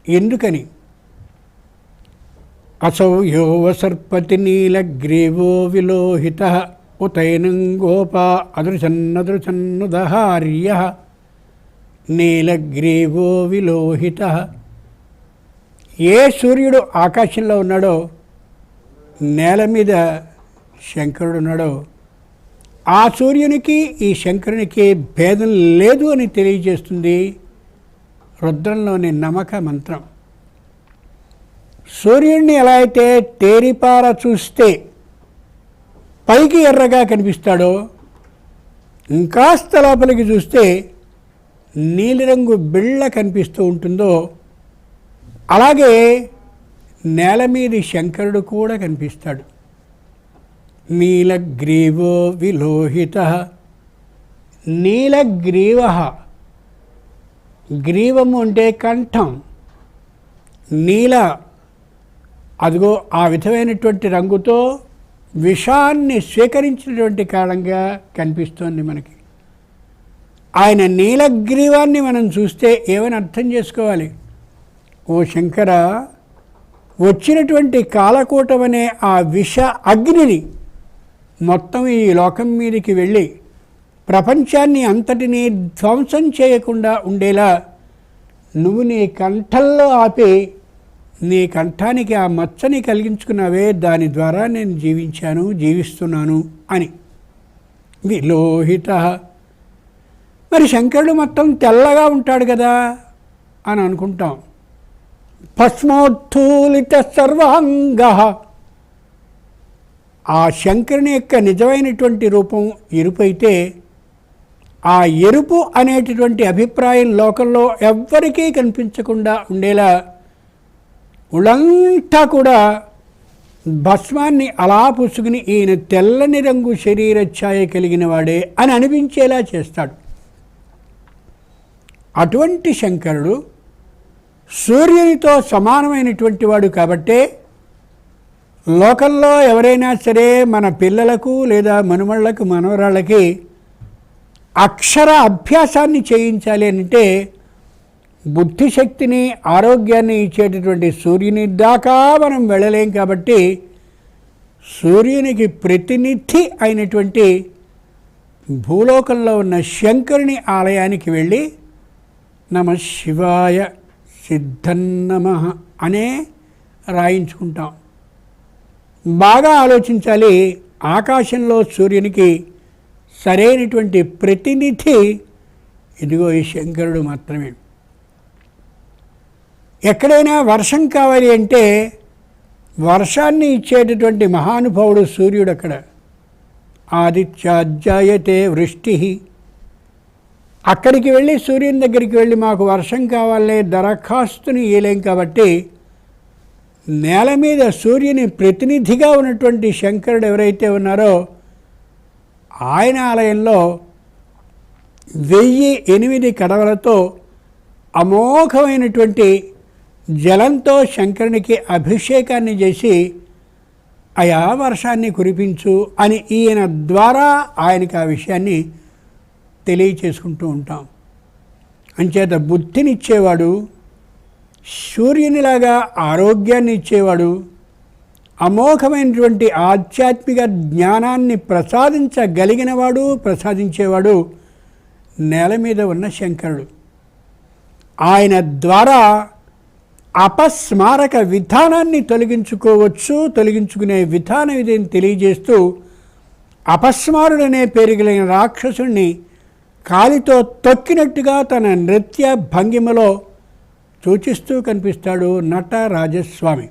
ఎందుకని? అసౌ యో వసర్పతి నీలగ్రీవో విలోహిత ఉతైనం గోపా అదృశన్నదృశన్నుదహార్య నీలగ్రీవో విలోహిత. ఏ సూర్యుడు ఆకాశంలో ఉన్నాడో, నేల మీద శంకరుడు ఉన్నాడో, ఆ సూర్యునికి ఈ శంకరునికి భేదం లేదు అని తెలియజేస్తుంది రుద్రంలోని నమక మంత్రం. సూర్యుడిని ఎలా అయితే తేరిపార చూస్తే పైకి ఎర్రగా కనిపిస్తాడో, ఇంకాస్త లోపలికి చూస్తే నీలిరంగు బిళ్ళ కనిపిస్తూ ఉంటుందో, అలాగే నేల మీది శంకరుడు కూడా కనిపిస్తాడు. నీలగ్రీవో విలోహిత. నీలగ్రీవ, గ్రీవము అంటే కంఠం, నీల అదిగో ఆ విధమైనటువంటి రంగుతో విషాన్ని స్వీకరించినటువంటి కారణంగా కనిపిస్తోంది మనకి. ఆయన నీలగ్రీవాన్ని మనం చూస్తే ఏమని అర్థం చేసుకోవాలి? ఓ శంకర, వచ్చినటువంటి కాలకూటం అనే ఆ విష అగ్నిని మొత్తం ఈ లోకం మీదకి వెళ్ళి ప్రపంచాన్ని అంతటినీ ధ్వంసం చేయకుండా ఉండేలా నువ్వు నీ కంఠంలో ఆపి నీ కంఠానికి ఆ మచ్చని కలిగించుకున్నావే, దాని ద్వారా నేను జీవిస్తున్నాను అని. విలోహిత. మరి శంకరుడు మొత్తం తెల్లగా ఉంటాడు కదా అని అనుకుంటాం. భస్మోద్ధూలిత సర్వాంగ. ఆ శంకరుని యొక్క నిజమైనటువంటి రూపం ఎరుపు అయితే, ఆ ఎరుపు అనేటటువంటి అభిప్రాయం లోకంలో ఎవ్వరికీ కనిపించకుండా ఉండేలా ఉళ్ళంతా కూడా భస్మాన్ని అలా పుసుకుని ఈయన తెల్లని రంగు శరీర ఛాయ కలిగిన వాడే అని అనిపించేలా చేస్తాడు. అటువంటి శంకరుడు సూర్యునితో సమానమైనటువంటి వాడు కాబట్టే లోకంలో ఎవరైనా సరే మన పిల్లలకు లేదా మనుమళ్ళకు మనవరాళ్ళకి అక్షర అభ్యాసాన్ని చేయించాలి అంటే బుద్ధిశక్తిని ఆరోగ్యాన్ని ఇచ్చేటటువంటి సూర్యుని దాకా మనం వెళ్ళలేం. కాబట్టి సూర్యునికి ప్రతినిధి అయినటువంటి భూలోకంలో ఉన్న శంకరుని ఆలయానికి వెళ్ళి నమ శివాయ సిద్ధన్నమః అనే రాయించుకుంటాం. బాగా ఆలోచించాలి. ఆకాశంలో సూర్యునికి సరైనటువంటి ప్రతినిధి ఇదిగో ఈ శంకరుడు మాత్రమే. ఎక్కడైనా వర్షం కావాలి అంటే వర్షాన్ని ఇచ్చేటటువంటి మహానుభావుడు సూర్యుడు. అక్కడ ఆదిత్యాజ్జాయతే వృష్టి. అక్కడికి వెళ్ళి సూర్యుని దగ్గరికి వెళ్ళి మాకు వర్షం కావాలనే దరఖాస్తుని ఇయ్యలేం. కాబట్టి నేల మీద సూర్యుని ప్రతినిధిగా ఉన్నటువంటి శంకరుడు ఎవరైతే ఉన్నారో ఆయన ఆలయంలో 1008 కడవలతో అమోఘమైనటువంటి జలంతో శంకరునికి అభిషేకాన్ని చేసి అయా వర్షాన్ని కురిపించు అని ఈయన ద్వారా ఆయనకి ఆ విషయాన్ని తెలియచేసుకుంటూ ఉంటాం. అంచేత బుద్ధినిచ్చేవాడు, సూర్యునిలాగా ఆరోగ్యాన్ని ఇచ్చేవాడు, అమోఘమైనటువంటి ఆధ్యాత్మిక జ్ఞానాన్ని ప్రసాదించేవాడు నేల మీద ఉన్న శంకరుడు. ఆయన ద్వారా అపస్మారక విధానాన్ని తొలగించుకునే విధానం ఇదేని తెలియజేస్తూ అపస్మారుడనే పేరు కలిగిన రాక్షసుణ్ణి కాలితో తొక్కినట్టుగా తన నృత్య భంగిమలో సూచిస్తూ కనిపిస్తాడు నటరాజస్వామి.